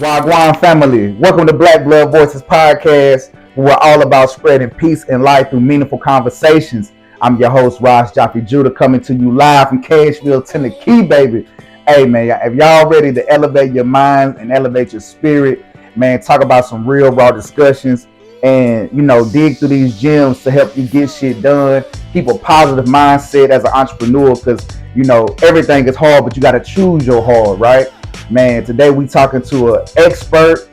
Wagwan family, welcome to Black Blood Voices podcast, where we're all about spreading peace and light through meaningful conversations. I'm your host, Ross Jaffe Judah, coming to you live from Nashville, Tennessee, baby. Hey, man, if y'all ready to elevate your mind and elevate your spirit, man, talk about some real raw discussions and, dig through these gems to help you get shit done, keep a positive mindset as an entrepreneur because, everything is hard, but you got to choose your hard, right? Man, today we talking to an expert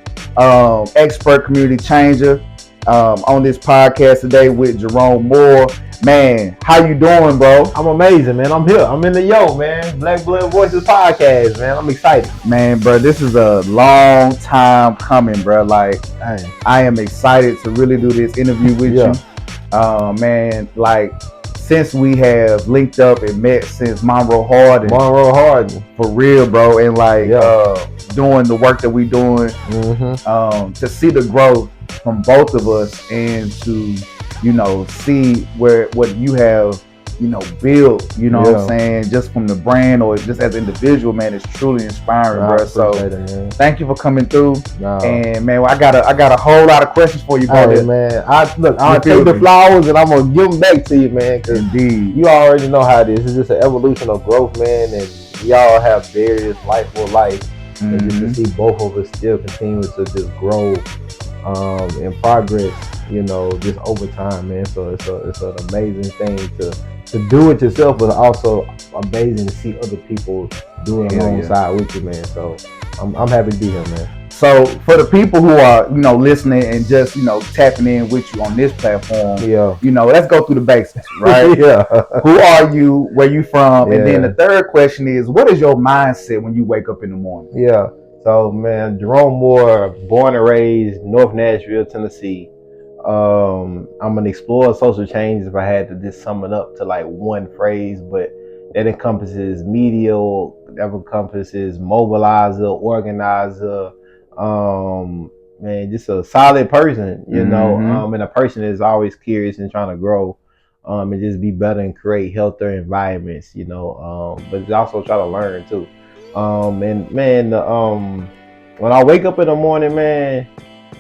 community changer on this podcast today with Jerome L. Man, how you doing, bro? I'm amazing, man. I'm here. I'm in the man. Black Blood Voices podcast, man. I'm excited. Man, bro, this is a long time coming, bro. Like, dang. I am excited to really do this interview with you. Man, like, since we have linked up and met since Monroe Hardin. For real, bro. And like doing the work that we doing, to see the growth from both of us and to, see what you have, built, what I'm saying, just from the brand or just as an individual, man, it's truly inspiring, bro. So thank you for coming through. And man, I got a whole lot of questions for you, bro. Hey, man, I'll take the flowers and I'm gonna give them back to you, man. Indeed. You already know how it is. It's just an evolution of growth, man, and we all have various life. And just to see both of us still continue to just grow in progress, just over time, man. So it's an amazing thing to do it yourself, but also amazing to see other people doing alongside with you, man. So I'm happy to be here, man. So for the people who are, listening and just, tapping in with you on this platform, let's go through the basics, right? Who are you? Where you from? And then the third question is, what is your mindset when you wake up in the morning? So, man, Jerome L, born and raised North Nashville, Tennessee. I'm an explorer of social change if I had to just sum it up to like one phrase, but that encompasses media, that encompasses mobilizer, organizer, man, just a solid person, and a person that's always curious and trying to grow, and just be better and create healthier environments, but also try to learn too. And man, when I wake up in the morning, man,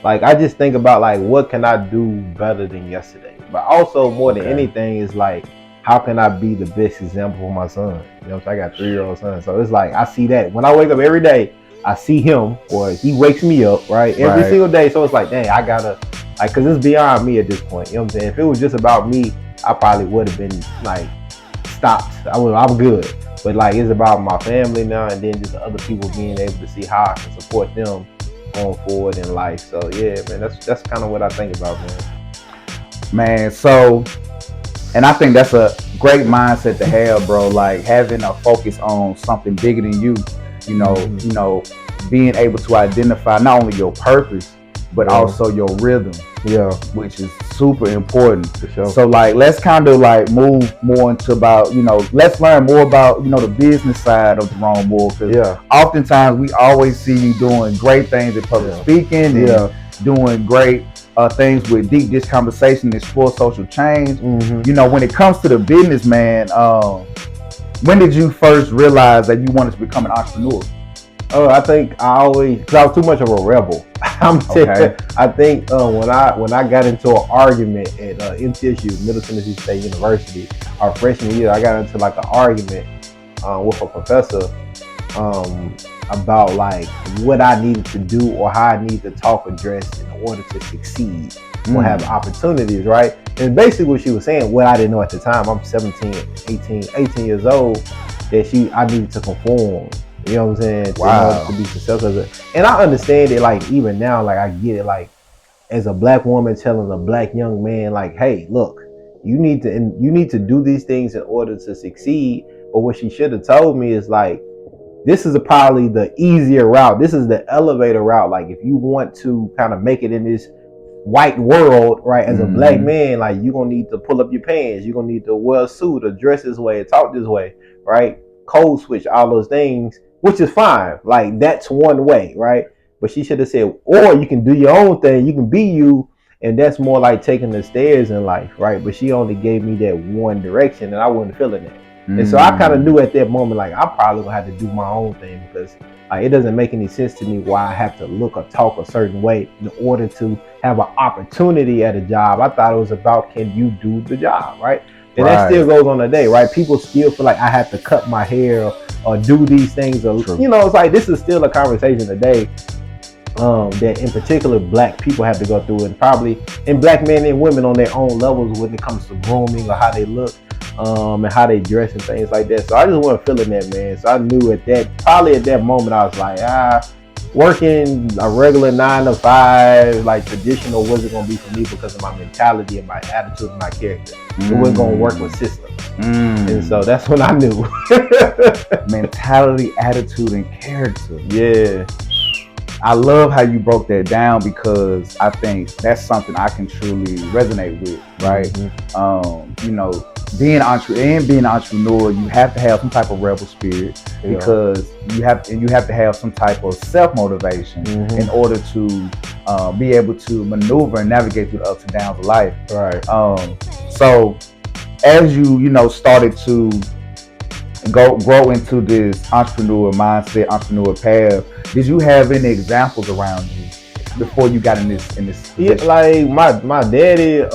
like I just think about like what can I do better than yesterday, but also more than anything is like how can I be the best example for my son? I got a 3-year-old son, so it's like I see that when I wake up every day. I see him or he wakes me up, right? Every single day. So it's like, dang, I gotta, like, cause it's beyond me at this point. You know what I'm saying? If it was just about me, I probably would have been like stopped. I'm good. But like, it's about my family now, and then just other people being able to see how I can support them going forward in life. So yeah, man, that's kind of what I think about, man. Man, so, and I think that's a great mindset to have, bro. Like having a focus on something bigger than you. Being able to identify not only your purpose, but also your rhythm, which is super important. For sure. So like, let's kind of like move more into about, let's learn more about, the business side of Jerome L. Because oftentimes we always see you doing great things in public speaking and doing great things with deep dish conversation and explore social change. When it comes to the business, man, when did you first realize that you wanted to become an entrepreneur? I think because I was too much of a rebel. I think when I got into an argument at MTSU, Middle Tennessee State University, our freshman year, I got into like an argument with a professor about like what I needed to do or how I needed to talk or dress in order to succeed or have opportunities, right? And basically what she was saying, what I didn't know at the time, I'm 18 years old, that I needed to conform. You know what I'm saying? Wow. To be successful. And I understand it, like, even now, like, I get it, like, as a black woman telling a black young man, like, hey, look, you need to do these things in order to succeed. But what she should have told me is, like, this is probably the easier route. This is the elevator route. Like, if you want to kind of make it in this white world, right, as a black man, like, you're going to need to pull up your pants. You're going to need to wear a suit or dress this way, talk this way, right? Code switch, all those things. Which is fine. Like, that's one way, right? But she should have said, or you can do your own thing. You can be you. And that's more like taking the stairs in life, right? But she only gave me that one direction and I wasn't feeling that. And so I kind of knew at that moment, like, I'm probably gonna have to do my own thing, because like, it doesn't make any sense to me why I have to look or talk a certain way in order to have an opportunity at a job. I thought it was about, can you do the job, right? And that still goes on today, right? People still feel like I have to cut my hair or do these things, or you know, it's like, this is still a conversation today that in particular Black people have to go through, and probably in Black men and women on their own levels when it comes to grooming or how they look, and how they dress and things like that. So I just wasn't feeling that, man. So I knew at that moment, I was like, working a regular 9 to 5, like traditional, wasn't gonna be for me because of my mentality and my attitude and my character. It wasn't gonna work with systems. And so that's when I knew. Mentality, attitude, and character. Yeah. I love how you broke that down, because I think that's something I can truly resonate with, right? You know, being an entrepreneur, you have to have some type of rebel spirit, because you have to have some type of self-motivation in order to be able to maneuver and navigate through the ups and downs of life. Right. So as you started to grow into this entrepreneur mindset, entrepreneur path, did you have any examples around you before you got in this position? Yeah, like my daddy,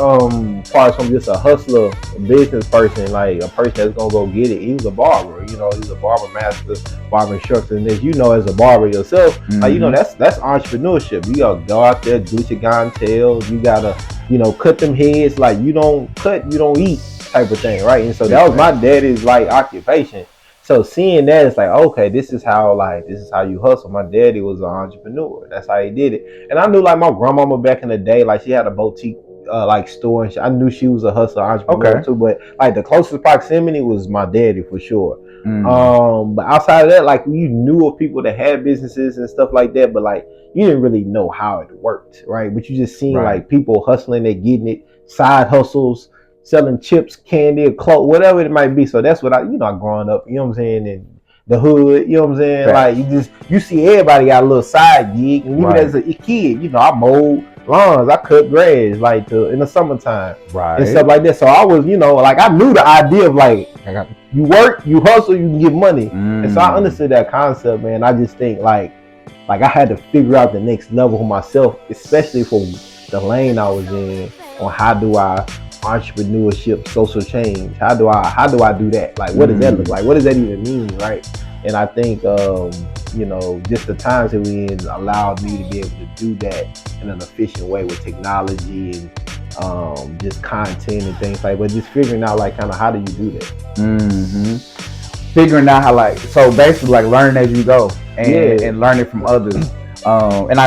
far from just a hustler, a business person, like a person that's gonna go get it. He was a barber, he was a barber master, barber instructor, and as you know, as a barber yourself, like that's entrepreneurship. You gotta go out there, do your gun tails, you gotta cut them heads. Like, you don't cut, you don't eat, type of thing, right? And so that was my daddy's like occupation. So seeing that, it's like, okay, this is how you hustle. My daddy was an entrepreneur. That's how he did it. And I knew, like, my grandmama back in the day, like, she had a boutique like store, and I knew she was a hustler, entrepreneur too. But like, the closest proximity was my daddy for sure. But outside of that, like, you knew of people that had businesses and stuff like that, but like, you didn't really know how it worked, right? But you just seen like people hustling, they getting it, side hustles, selling chips, candy, clothes, whatever it might be. So that's what I growing up, you know what I'm saying, in the hood, you know what I'm saying? Like, you see everybody got a little side gig. And even as a kid, I mowed lawns, I cut grass, like, in the summertime, and stuff like that. So I was, like, I knew the idea of, like, you work, you hustle, you can get money. And so I understood that concept, man. I just think, like I had to figure out the next level for myself, especially for the lane I was in, on how do I entrepreneurship, social change. How do I do that? Like, what does that look like? What does that even mean, right? And I think, just the times that we in allowed me to be able to do that in an efficient way with technology and just content and things like. But just figuring out, like, kind of how do you do that? Figuring out how, like, so basically, like, learning as you go and learning from others. And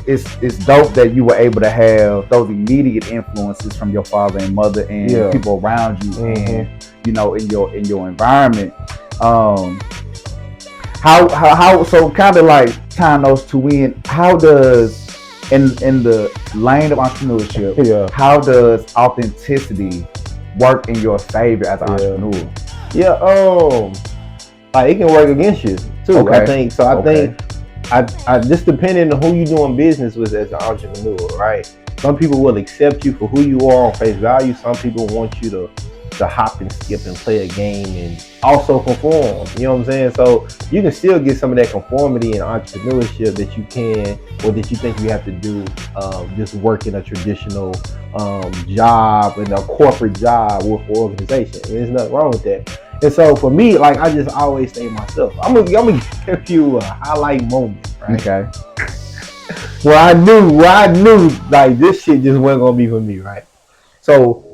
it's dope that you were able to have those immediate influences from your father and mother and people around you, and in your environment. How so kind of like tying those two in, how does in the lane of entrepreneurship, how does authenticity work in your favor as an entrepreneur? Like, it can work against you too. I think so. I think I just depending on who you're doing business with as an entrepreneur, right? Some people will accept you for who you are on face value. Some people want you to hop and skip and play a game and also conform. You know what I'm saying? So you can still get some of that conformity in entrepreneurship that you can, or that you think you have to do, just work in a traditional job, in a corporate job with an organization. And there's nothing wrong with that. And so for me, like, I just always stay myself. I'm gonna give you a highlight moment, right? Okay. Where I knew like, this shit just wasn't gonna be for me, right? So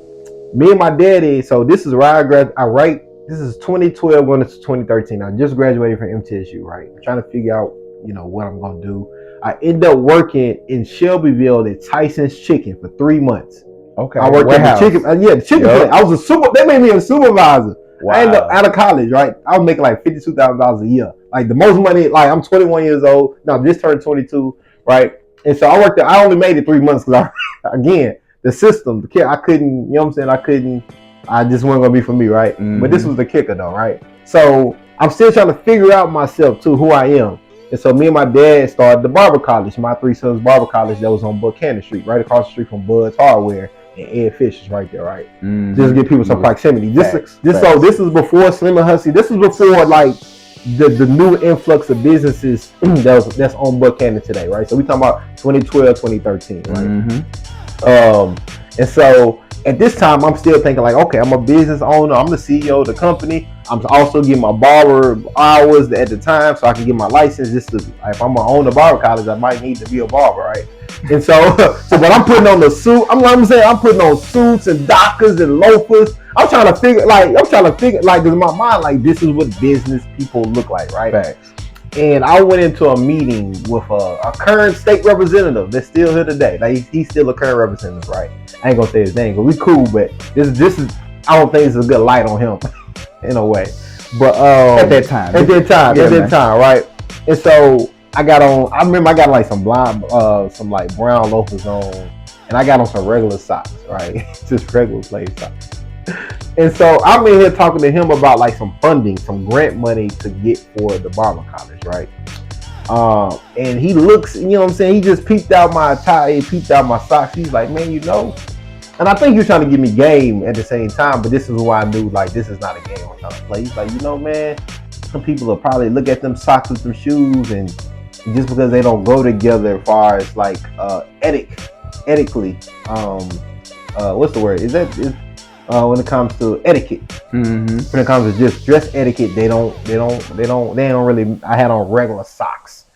me and my daddy, so this is where this is 2012 going into 2013. I just graduated from MTSU, right? I'm trying to figure out, what I'm gonna do. I end up working in Shelbyville at Tyson's Chicken for 3 months. Okay. I worked at the chicken, the chicken plant. I was they made me a supervisor. Wow. I ended up out of college, right? I was making like $52,000 a year. Like, the most money, like, I'm 21 years old. No, just turned 22, right? And so I worked there. I only made it 3 months because, again, the system, the kick, I couldn't, I just wasn't going to be for me, right? But this was the kicker, though, right? So I'm still trying to figure out myself, too, who I am. And so me and my dad started the barber college, my three sons barber college, that was on Buchanan Street, right across the street from Bud's Hardware and Ed Fish is right there, right? Mm-hmm. Just to give people some proximity. Facts. So this is before Slim and Hussey. This is before like the new influx of businesses that's on Buchanan today, right? So we talking about 2012, 2013, right? Mm-hmm. And so at this time, I'm still thinking like, okay, I'm a business owner. I'm the CEO of the company. I'm also getting my barber hours at the time so I can get my license. Just to, if I'm gonna own a barber college, I might need to be a barber, right? And so but I'm putting on the suit. I'm putting on suits and dockers and loafers. I'm trying to figure like, in my mind, like this is what business people look like, right? Facts. And I went into a meeting with a current state representative that's still here today. Like he's still a current representative, right? I ain't gonna say his name, but we cool. But this is I don't think it's a good light on him in a way. But at that time, right? And so I remember I got like some some like brown loafers on, and I got on some regular socks, right? Just regular plain socks. And so I'm in here talking to him about like some funding, some grant money to get for the barber college, right? And he looks, you know what I'm saying? He just peeped out my tie, he peeped out my socks. He's like, man, you know, and I think he was trying to give me game at the same time, but this is why I knew like this is not a game I'm trying to play. He's like, you know, man, some people will probably look at them socks with them shoes, and just because they don't go together as far as like ethically, what's the word? When it comes to etiquette, when it comes to just dress etiquette, they don't really. I had on regular socks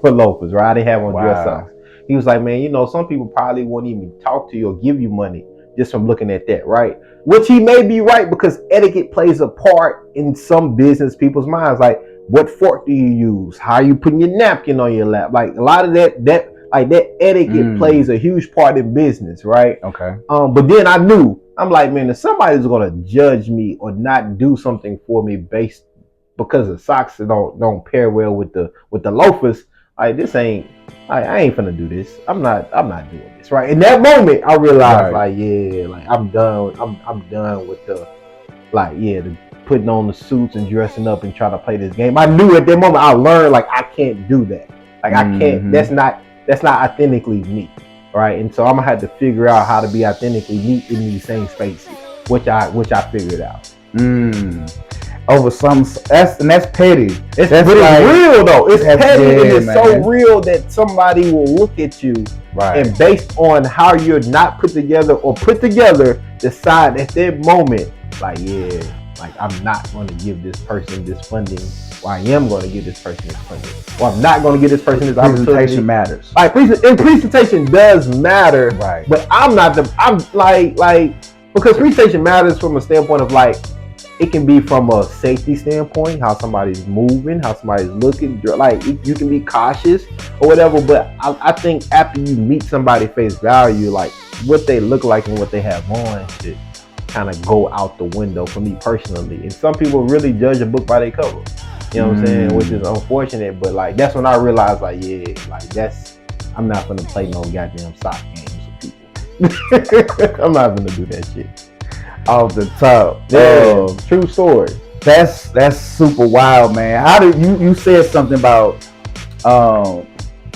for loafers, right? I didn't have on dress socks. He was like, man, you know, some people probably won't even talk to you or give you money just from looking at that, right? Which he may be right, because etiquette plays a part in some business people's minds. Like, what fork do you use? How are you putting your napkin on your lap? Like a lot of that etiquette plays a huge part in business, right? Okay. But then I knew, I'm like, man, if somebody's gonna judge me or not do something for me based because the socks don't pair well with the loafers, like this ain't, I ain't finna do this. I'm not doing this, right? In that moment, I realized, like, yeah, like I'm done. I'm done with the putting on the suits and dressing up and trying to play this game. I knew at that moment, I learned like I can't do that. Like I can't. That's not authentically me, right? And so I'm gonna have to figure out how to be authentically me in these same spaces, which I figured out. Over that's petty. It's real though. It's petty, and it's so real that somebody will look at you, and based on how you're not put together or put together, decide at that moment, like, yeah, like I'm not going to give this person this funding, or I am going to give this person this funding, or I'm not going to give this person this opportunity. Presentation matters. Like presentation does matter, right? But I'm because presentation matters from a standpoint of like, it can be from a safety standpoint, how somebody's moving, how somebody's looking, like you can be cautious or whatever. But I think after you meet somebody face value, like what they look like and what they have on should kind of go out the window for me personally. And some people really judge a book by their cover, you know what I'm saying, which is unfortunate. But like that's when I realized, like, yeah, like I'm not gonna play no goddamn sock games with people. I'm not gonna do that shit. Off the top. Yeah, true story. That's super wild, man. How did you said something about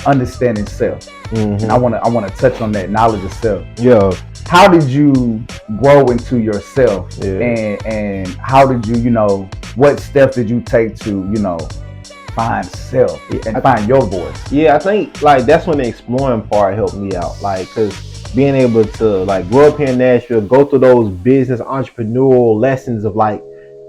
understanding self? And I wanna touch on that knowledge of self. Yeah. How did you grow into yourself? And how did you what steps did you take to find self and find your voice? Yeah, I think like that's when the exploring part helped me out. Like, cause being able to like grow up here in Nashville, go through those business entrepreneurial lessons of like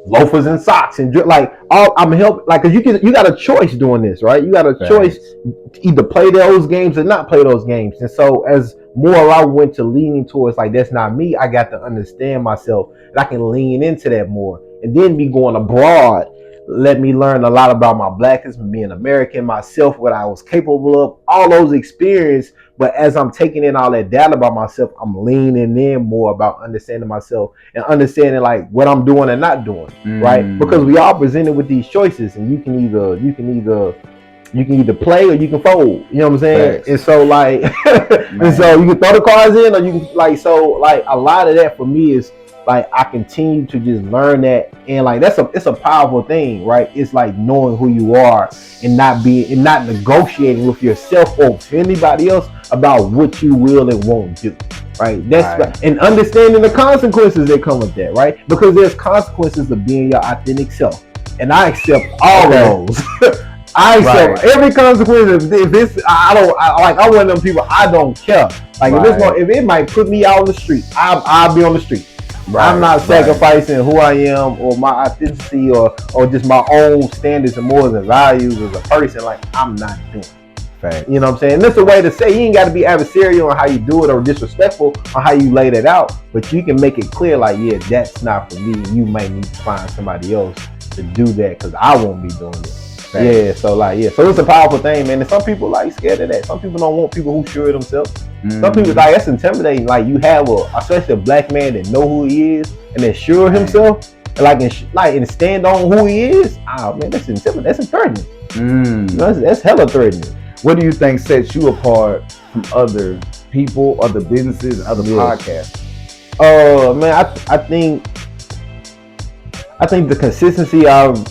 loafers and socks and like I'm helping, like, cause you got a choice doing this, right? You got a choice to either play those games or not play those games. And so as more I went to leaning towards like that's not me, I got to understand myself and I can lean into that more. And then be going abroad let me learn a lot about my blackness, being American, myself, what I was capable of, all those experiences. But as I'm taking in all that data about myself, I'm leaning in more about understanding myself and understanding like what I'm doing and not doing, right? Because we all presented with these choices, and you can either You can either play or you can fold. You know what I'm saying? Facts. And so like, and so you can throw the cards in, or you can like. So like a lot of that for me is like I continue to just learn that, and like it's a powerful thing, right? It's like knowing who you are and not negotiating with yourself or with anybody else about what you will and won't do. Right. That's right. And understanding the consequences that come with that, right? Because there's consequences of being your authentic self. And I accept all of those. I accept every consequence. If it's I'm one of them people, I don't care. Like if it might put me out on the street, I'll be on the street. Right, I'm not sacrificing who I am or my authenticity or just my own standards and morals and values as a person. Like I'm not doing it. Fact. You know what I'm saying? That's the way to say. You ain't got to be adversarial on how you do it or disrespectful on how you laid it out, but you can make it clear like, yeah, that's not for me. You may need to find somebody else to do that because I won't be doing it. Fact. Yeah, so it's a powerful thing, man. And some people like scared of that. Some people don't want people who sure of themselves. Some people like that's intimidating. Like you have especially a black man that know who he is and that sure of himself, and stand on who he is. Oh man, that's intimidating. That's threatening. That's hella threatening. What do you think sets you apart from other people, other businesses, and other podcasts? Man, I think the consistency I've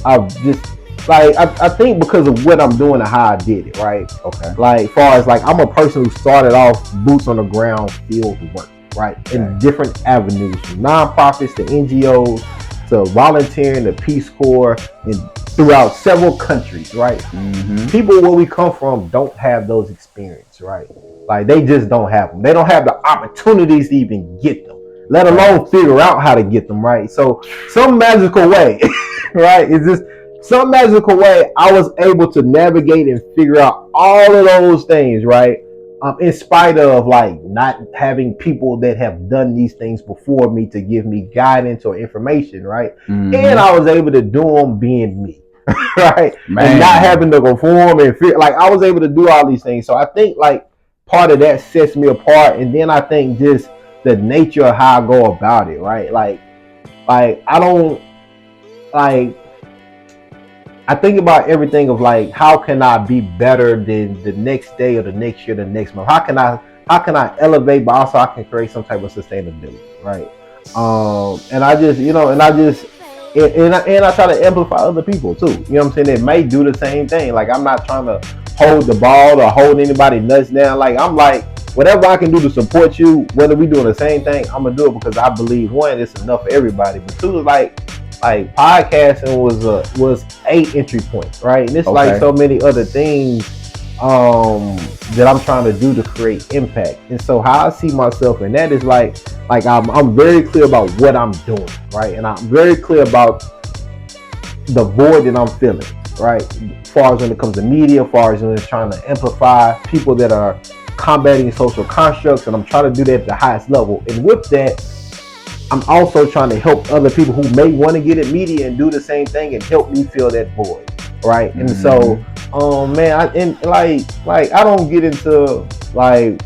just like I think because of what I'm doing and how I did it, right? Okay. Like far as like I'm a person who started off boots on the ground field work, right? In different avenues, from nonprofits to NGOs to volunteering to Peace Corps and throughout several countries, right? People where we come from don't have those experiences, right? Like they just don't have them. They don't have the opportunities to even get them, let alone figure out how to get them, right? So some magical way, right? It's just some magical way I was able to navigate and figure out all of those things, right? In spite of like not having people that have done these things before me to give me guidance or information, right? And I was able to do them being me. Right, man. And not having to conform and feel like I was able to do all these things. So I think like part of that sets me apart, and then I think just the nature of how I go about it, right? Like I don't like. I think about everything of like how can I be better than the next day or the next year, the next month? How can I elevate, but also I can create some type of sustainability, right? And I just and I try to amplify other people too. You know what I'm saying? They may do the same thing. Like I'm not trying to hold the ball or hold anybody nuts down. Like I'm like, whatever I can do to support you, whether we doing the same thing, I'm gonna do it because I believe one, it's enough for everybody. But two, like podcasting was a entry point, right? And it's like so many other things that I'm trying to do to create impact. And so how I see myself in that is like I'm very clear about what I'm doing, right? And I'm very clear about the void that I'm feeling, right? As far as when it comes to media, as far as when it's trying to amplify people that are combating social constructs, and I'm trying to do that at the highest level. And with that, I'm also trying to help other people who may want to get in media and do the same thing and help me fill that void, right? And so, man, I don't get into like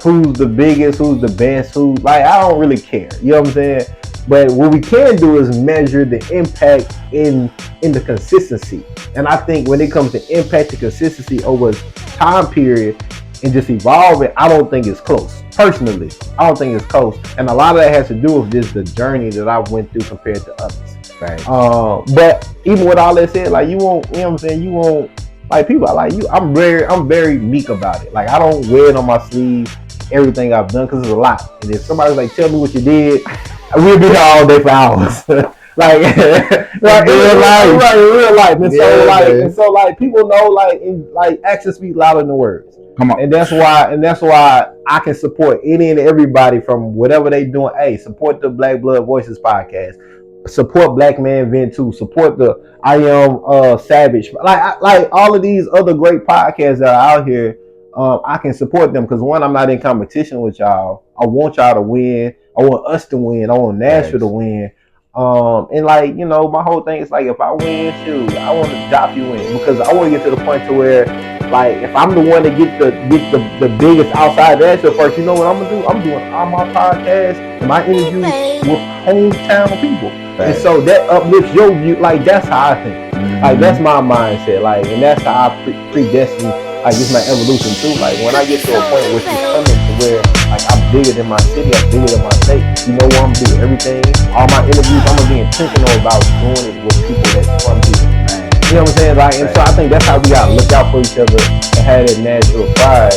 who's the biggest, who's the best, I don't really care. You know what I'm saying? But what we can do is measure the impact in the consistency. And I think when it comes to impact and consistency over time period and just evolving, I don't think it's close. Personally, I don't think it's close. And a lot of that has to do with just the journey that I went through compared to others. Right. But even with all that said, like you won't, you know what I'm saying? You won't, like people are like you. I'm very meek about it. Like I don't wear it on my sleeve, everything I've done, because it's a lot. And if somebody's like, tell me what you did, we'll be here all day for hours. like real life. And so like people know like actions speak louder than words. Come on. And that's why I can support any and everybody from whatever they doing. Hey, support the Black Blood Voices podcast. Support Black Man Vent 2. Support the I Am Savage. Like all of these other great podcasts that are out here. I can support them because one, I'm not in competition with y'all. I want y'all to win. I want us to win. I want Nashville to win. And like, you know, my whole thing is like, if I win, shoot, I want to drop you in because I want to get to the point to where like if I'm the one to get the biggest outside Nashville first, you know what I'm gonna do? I'm doing all my podcasts and my interviews with hometown people. And so that uplifts your view. Like that's how I think. Like that's my mindset. Like, and that's how I predestine. Like it's my evolution too. Like when I get to a point where it's coming to where like I'm bigger than my city, I'm bigger than my state. You know what I'm doing? Everything, all my interviews, I'm gonna be intentional about doing it with people that's from here. You know what I'm saying? Like, and so I think that's how we gotta look out for each other and have that natural pride.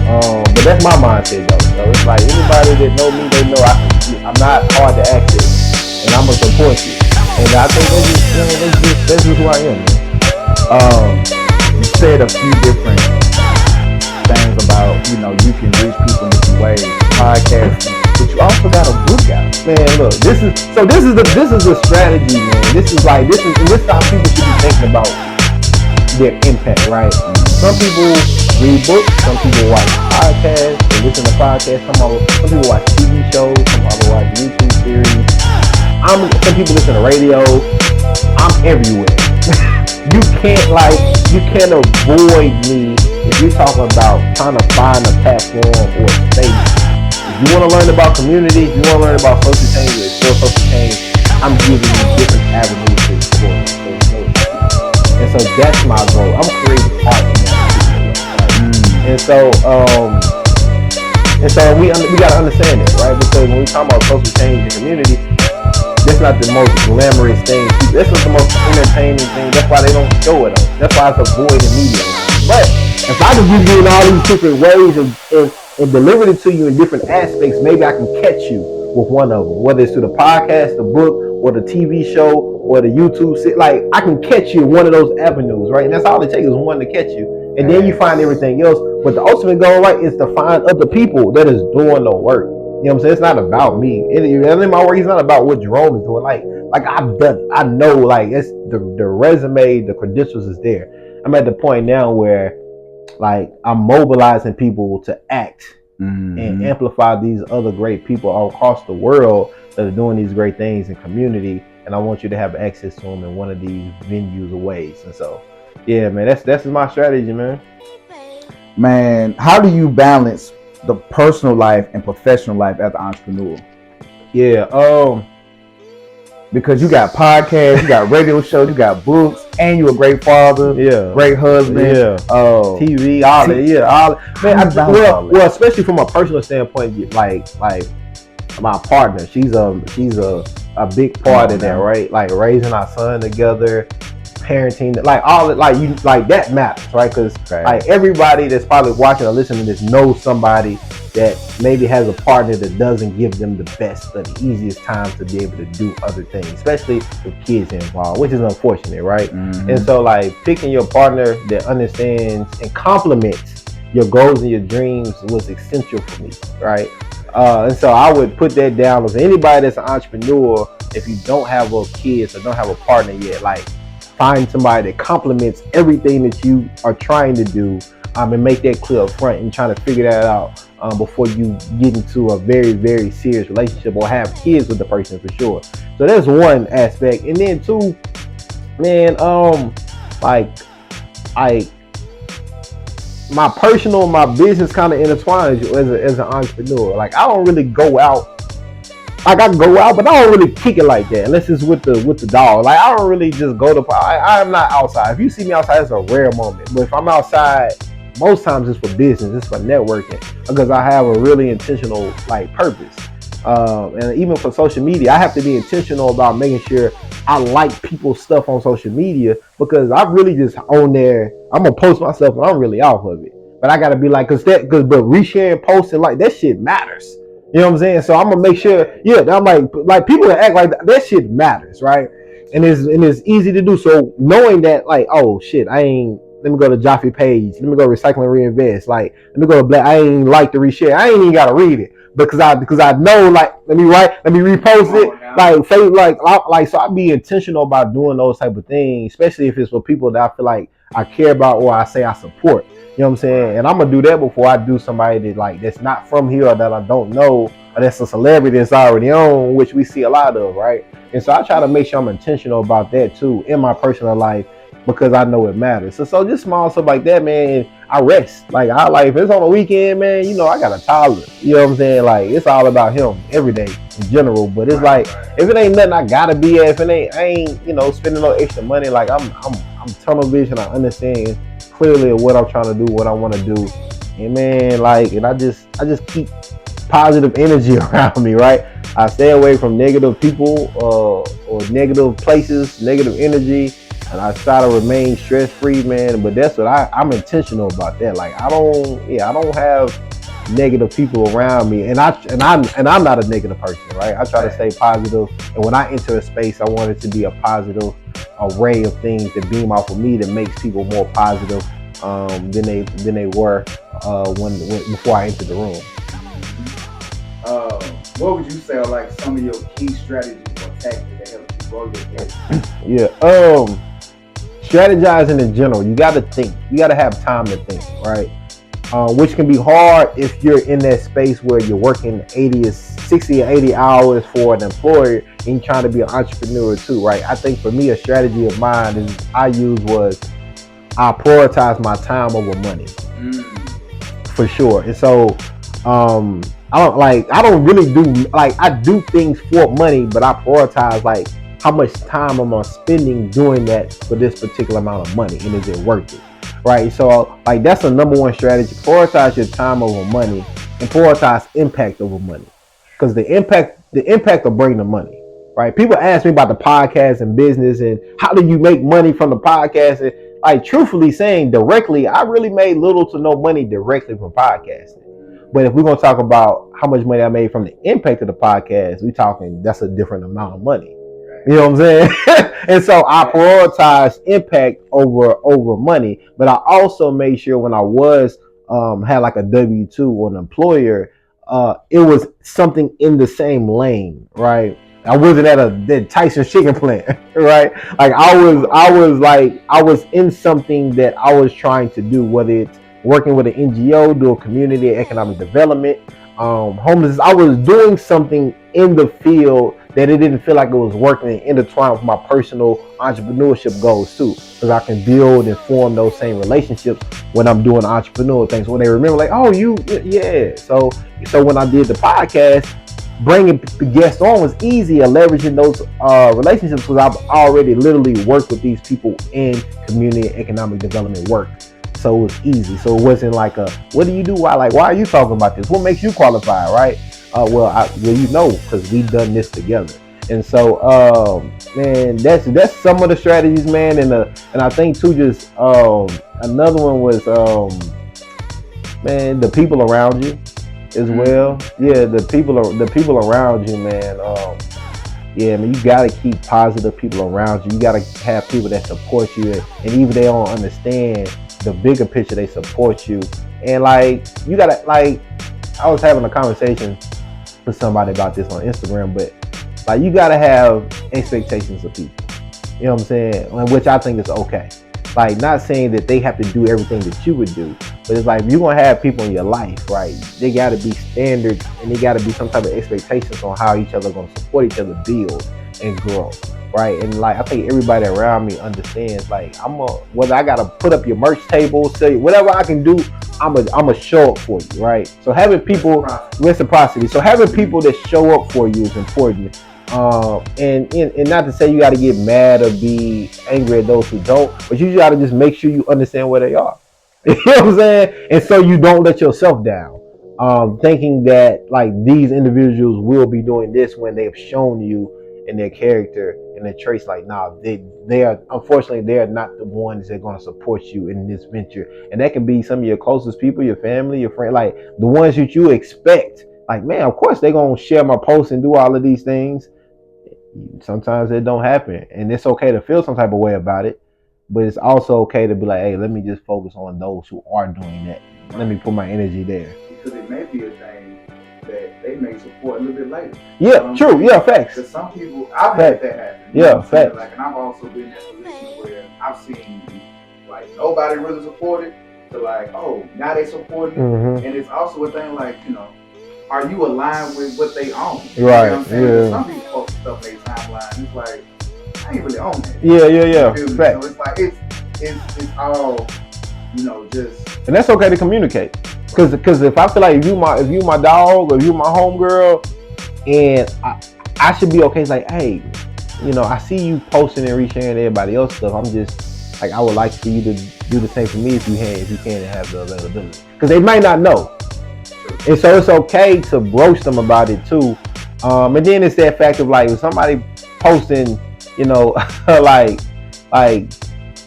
But that's my mindset though. So it's like anybody that know me, they know I'm not hard to access, and I'm gonna support you. And I think that's just who I am, man. You said a few different things about, you know, you can reach people in different ways, podcasting, but you also got a book out. Man, look, this is the strategy, man. This is how people should be thinking about their impact, right? Some people read books, some people watch podcasts, they listen to podcasts, some people watch TV shows, some people watch YouTube series. Some people listen to radio. I'm everywhere. You can't avoid me if you're talking about trying to find a platform or a space. If you want to learn about community, if you want to learn about social change or explore social change, I'm giving you different avenues to explore. And so that's my goal. I'm creating art in that. And so we gotta understand it, right? Because when we talk about social change and community, that's not the most glamorous thing. That's not the most entertaining thing. That's why they don't show it. That's why it's a void in media. But if I can give you in all these different ways and deliver it to you in different aspects, maybe I can catch you with one of them. Whether it's through the podcast, the book, or the TV show, or the YouTube. Like I can catch you in one of those avenues, right? And that's all it takes is one to catch you. And then you find everything else. But the ultimate goal, right, is to find other people that is doing the work. You know what I'm saying? It's not about me. In my work, it's not about what Jerome is doing. Like I've done, I know, like it's the resume, the credentials is there. I'm at the point now where like I'm mobilizing people to act and amplify these other great people all across the world that are doing these great things in community. And I want you to have access to them in one of these venues or ways. And so, yeah, man, that's my strategy, man. Man, how do you balance the personal life and professional life as an entrepreneur? Yeah, because you got podcasts, you got radio shows, you got books, and you're a great father, great husband, TV, all that, man. Well, especially from a personal standpoint, like my partner, she's a big part of that, right? Like raising our son together, parenting, like all like that matters, right? Because like everybody that's probably watching or listening to this knows somebody that maybe has a partner that doesn't give them the best or the easiest time to be able to do other things, especially with kids involved, which is unfortunate, right? And so like picking your partner that understands and complements your goals and your dreams was essential for me, right? And so I would put that down as anybody that's an entrepreneur. If you don't have a kid or don't have a partner yet, like find somebody that complements everything that you are trying to do, and make that clear up front and trying to figure that out before you get into a very, very serious relationship or have kids with the person for sure. So that's one aspect. And then two, man, like my personal and my business kind of intertwined as an entrepreneur. Like I don't really go out. Like I go out, but I don't really kick it like that unless it's with the dog. Like I don't really just go to. I'm not outside. If you see me outside, it's a rare moment. But if I'm outside, most times it's for business, it's for networking, because I have a really intentional like purpose. And even for social media, I have to be intentional about making sure I like people's stuff on social media, because I really just on there. I'm gonna post myself, and I'm really off of it. But I gotta be like, but resharing, posting, like that shit matters. You know what I'm saying? So I'm gonna make sure, I'm like people that act like that shit matters, right? And it's easy to do. So knowing that, like, oh shit, let me go to Jaffe page, let me go Recycle and Reinvest, like let me go to Black, I ain't like to reshare, I ain't even gotta read it because I know, like, let me repost it, so I be intentional about doing those type of things, especially if it's for people that I feel like I care about or I say I support. You know what I'm saying? And I'm gonna do that before I do somebody that like that's not from here or that I don't know or that's a celebrity that's already on, which we see a lot of, right? And so I try to make sure I'm intentional about that too in my personal life, because I know it matters. So just small stuff like that, man. I rest. Like if it's on the weekend, man, you know, I got a toddler. You know what I'm saying? Like it's all about him every day in general. But it's like if it ain't nothing I gotta be at, if it ain't I ain't, you know, spending no extra money, like I'm tunnel vision, I understand clearly what I'm trying to do, what I want to do. And man, like, and I just keep positive energy around me, right? I stay away from negative people or negative places, negative energy, and I try to remain stress free, man. But that's what I'm intentional about that. Like I don't have negative people around me, and I'm not a negative person, right? I try to stay positive, and when I enter a space, I want it to be a positive array of things that beam off of me that makes people more positive than they were when before I entered the room. What would you say are like some of your key strategies or tactics that help you grow your business? Yeah. Strategizing in general, you got to think. You got to have time to think, right? Which can be hard if you're in that space where you're working 60 or 80 hours for an employer and you're trying to be an entrepreneur too, right? I think for me, a strategy of mine I prioritize my time over money, for sure. And so, I don't really do, like, I do things for money, but I prioritize, like, how much time am I spending doing that for this particular amount of money, and is it worth it, right? So, like, that's the number one strategy. Prioritize your time over money, and prioritize impact over money, because the impact will bring the money, right? People ask me about the podcast and business, and how do you make money from the podcast? And, like, truthfully saying, directly, I really made little to no money directly from podcasting. But if we're going to talk about how much money I made from the impact of the podcast, we talking, that's a different amount of money. You know what I'm saying? And so I prioritize impact over money. But I also made sure when I was had like a W-2 or an employer, it was something in the same lane, right? I wasn't at the Tyson chicken plant, right? Like I was in something that I was trying to do, whether it's working with an NGO, doing community economic development, homeless. I was doing something in the field that it didn't feel like it was working and intertwined with my personal entrepreneurship goals too, because I can build and form those same relationships when I'm doing entrepreneurial things. When they remember, like, oh, yeah. So when I did the podcast, bringing the guests on was easy, leveraging those relationships, because I've already literally worked with these people in community and economic development work. So it was easy. So it wasn't like what do you do? Why are you talking about this? What makes you qualified, right? Because we've done this together. And so, man, that's some of the strategies, man. And I think too, just another one was, man, the people around you as well. Yeah, the people around you, man. Yeah, I mean, you gotta keep positive people around you. You gotta have people that support you, and even if they don't understand the bigger picture, they support you. And like, you gotta, like, I was having a conversation with somebody about this on Instagram, but like, you gotta have expectations of people. You know what I'm saying? Which I think is okay. Like, not saying that they have to do everything that you would do, but it's like, you're gonna have people in your life, right? They gotta be standards, and they gotta be some type of expectations on how each other gonna support each other, build and grow, right? And like, I think everybody around me understands, like, whether I gotta put up your merch table, say whatever I can do, I'm a show up for you, right? So having people, reciprocity. So having people that show up for you is important. And not to say you got to get mad or be angry at those who don't, but you got to just make sure you understand where they are. You know what I'm saying? And so you don't let yourself down, thinking that like these individuals will be doing this when they have shown you in their character and their traits, like, nah, they are, unfortunately, they are not the ones that are going to support you in this venture. And that can be some of your closest people, your family, your friend, like the ones that you expect. Like, man, of course they're going to share my posts and do all of these things. Sometimes it don't happen, and it's okay to feel some type of way about it, but it's also okay to be like, hey, let me just focus on those who are doing that. Let me put my energy there. Because it may be a thing that they may support a little bit later. Yeah, true. Yeah, facts. Because some people, I've had that happen. Yeah, facts. Like, and I've also been in a position where I've seen like nobody really supported, to like, oh, now they supporting, and it's also a thing like, you know, are you aligned with what they own? You right. Know what I'm saying? Yeah. Some people post stuff on their timeline. It's like, I ain't really own that. Yeah. So it's like it's all And that's okay to communicate. Cause if I feel like if you my dog or if you my homegirl, and I should be okay. It's like, hey, I see you posting and resharing everybody else stuff. I'm just like, I would like for you to do the same for me if you can and have the availability. Because they might not know. And so it's okay to broach them about it too. And then it's that fact of like, if somebody posting, like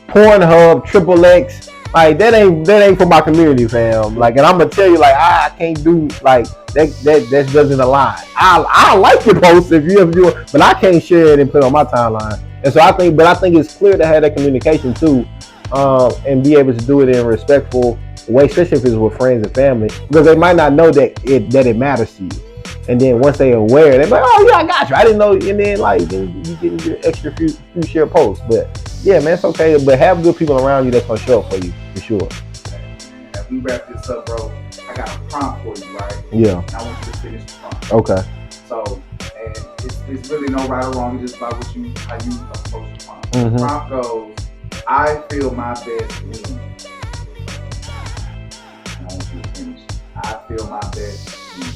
Pornhub, XXX, like that ain't for my community, fam. Like, and I'm gonna tell you, like, I can't do like that doesn't align. I like your post if you do it, but I can't share it and put it on my timeline. And so I think it's clear to have that communication too, and be able to do it in a respectful way, especially if it's with friends and family, because they might not know that it matters to you. And then once they're aware, they're like, oh yeah, I got you. I didn't know. And then then you get your extra few share posts. But yeah, man, it's okay. But have good people around you that's gonna show up for you for sure. As we wrap this up, bro, I got a prompt for you, right? Yeah. And I want you to finish the prompt. Okay. So, and it's really no right or wrong. It's just about how you approach the prompt. Mm-hmm. The prompt goes, I feel my best when. And I want you to finish. I feel my best when.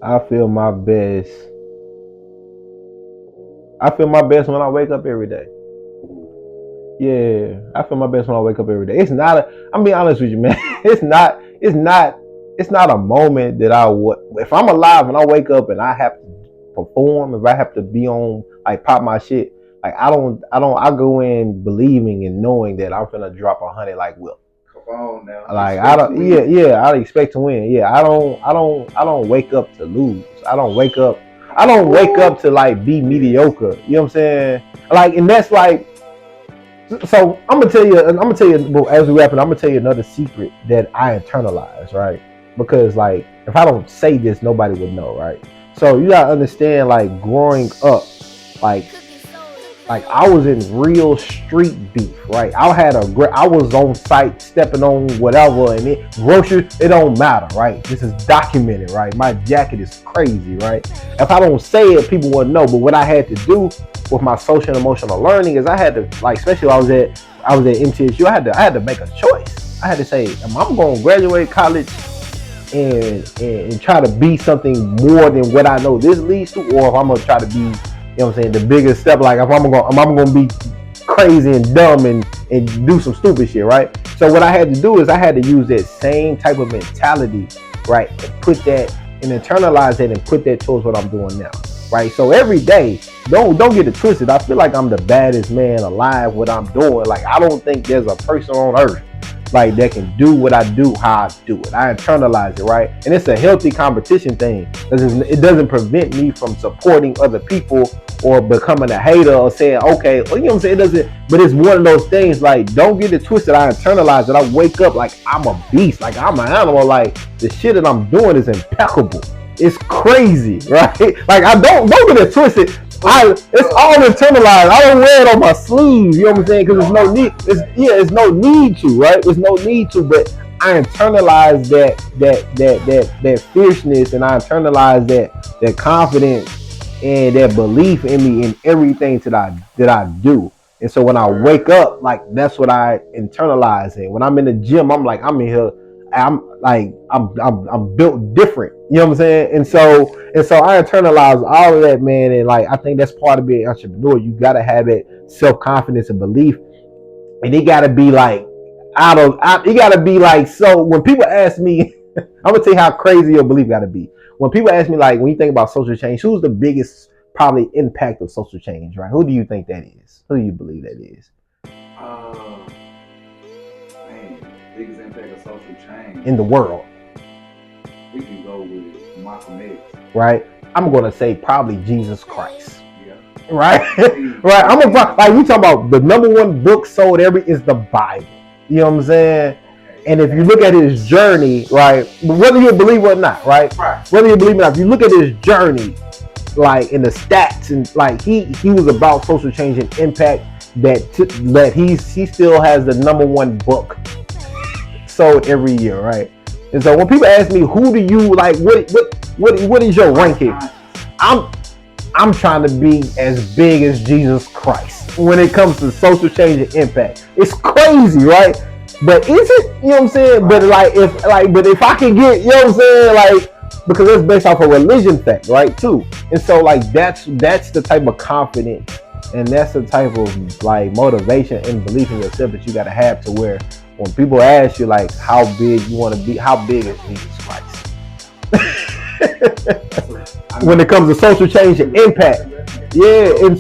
I feel my best. I feel my best when I wake up every day. Yeah, I feel my best when I wake up every day. It's not I'm being honest with you, man. It's not a moment that if I'm alive and I wake up and I have to perform, if I have to be on, like, pop my shit, like, I go in believing and knowing that I'm gonna drop 100 like Will. On now. Like, I expect to win. Yeah, I don't wake up to lose. I don't wake up to like be mediocre. You know what I'm saying? Like, and that's like, so I'm gonna tell you, well, as we wrap it, I'm gonna tell you another secret that I internalize, right? Because, like, if I don't say this, nobody would know, right? So you gotta understand, like, growing up, like I was in real street beef, right? I was on site stepping on whatever, and groceries, it don't matter, right? This is documented, right? My jacket is crazy, right? If I don't say it, people wouldn't know. But what I had to do with my social and emotional learning is I had to, like, especially when I was at MTSU, I had to make a choice. I had to say, am I going to graduate college and try to be something more than what I know this leads to, or if I'm gonna try to be, you know what I'm saying, the biggest step, like if I'm gonna be crazy and dumb and do some stupid shit, right? So what I had to do is I had to use that same type of mentality, right, and put that and internalize that and put that towards what I'm doing now, right? So every day, don't get it twisted. I feel like I'm the baddest man alive. What I'm doing, like, I don't think there's a person on earth like that can do what I do, how I do it. I internalize it, right? And it's a healthy competition thing. It doesn't prevent me from supporting other people or becoming a hater or saying, okay, you know what I'm saying? It doesn't, but it's one of those things, like, don't get it twisted. I internalize it. I wake up like I'm a beast, like I'm an animal, like the shit that I'm doing is impeccable. It's crazy, right? Like, I don't get it twisted. It's all internalized. I don't wear it on my sleeve, you know what I'm saying? Because there's no need. It's no need to, right? There's no need to, but I internalize that fierceness, and I internalize that confidence and that belief in me in everything that I do. And so when I wake up, like, that's what I internalize. And when I'm in the gym, I'm like, I'm in here. I'm built different, you know what I'm saying? And so I internalize all of that, man. And, like, I think that's part of being an entrepreneur. You gotta have that self-confidence and belief, and it gotta be like it gotta be like, so when people ask me, I'm gonna tell you how crazy your belief gotta be. When people ask me, like, when you think about social change, who's the biggest probably impact of social change, right? Who do you think that is? Who do you believe that is? Biggest impact of social change in the world. We can go with Malcolm X. Right? I'm gonna say probably Jesus Christ. Yeah. Right? Right. I'm gonna, like, we talking about the number one book sold is the Bible. You know what I'm saying? Okay. And if you look at his journey, right, whether you believe it or not, right? Whether you believe it or not, if you look at his journey, like, in the stats, and, like, he was about social change and impact, that he still has the number one book sold every year, right? And so when people ask me, who do you like, what is your ranking? I'm trying to be as big as Jesus Christ when it comes to social change and impact. It's crazy, right? But is it? You know what I'm saying? But but if I can get, you know what I'm saying, like, because it's based off a religion fact, right? Too, and so like that's the type of confidence, and that's the type of like motivation and belief in yourself that you got to have to where when people ask you like how big you want to be, how big is Jesus Christ? When it comes to social change and impact. And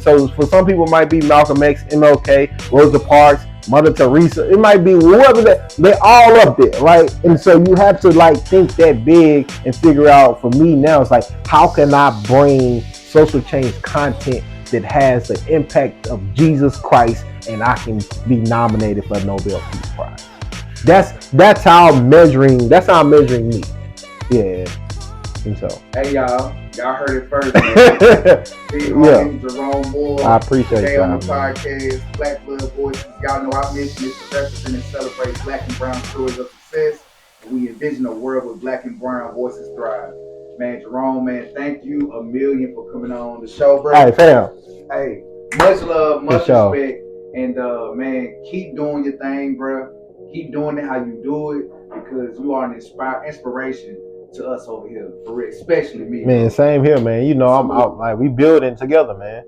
so for some people it might be Malcolm X, MLK, Rosa Parks, Mother Teresa. It might be whoever they're all up there, right? And so you have to like think that big and figure out. For me now, it's like how can I bring social change content that has the impact of Jesus Christ, and I can be nominated for a Nobel Peace Prize. That's how I'm measuring. That's how I'm measuring me. Yeah. And so. Hey y'all heard it first. Jerome L. I appreciate it. On the man. podcast, Black Blood Voices. Y'all know our mission is to represent and celebrate Black and Brown stories of success. And we envision a world where Black and Brown voices thrive. Man, Jerome, man, thank you a million for coming on the show, bro. Hey, fam. Hey, much love, much respect, and man, keep doing your thing, bro. Keep doing it how you do it, because you are an inspiration to us over here, for real, especially me. Man, same here, man. You know, I'm out, like, we building together, man.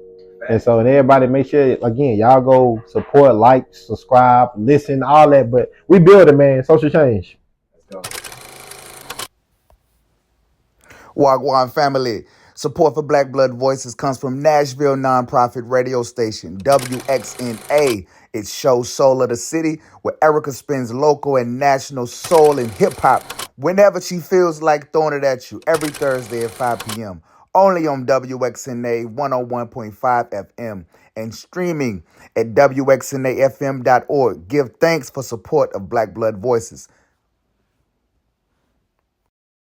And so, and everybody make sure, again, y'all go support, like, subscribe, listen, all that. But we building, man. Social change. Let's go. Wagwan family. Support for Black Blood Voices comes from Nashville nonprofit radio station WXNA. It shows soul of the city, where Erica spins local and national soul and hip hop whenever she feels like throwing it at you, every Thursday at 5 p.m. Only on WXNA 101.5 FM and streaming at WXNAfm.org. Give thanks for support of Black Blood Voices.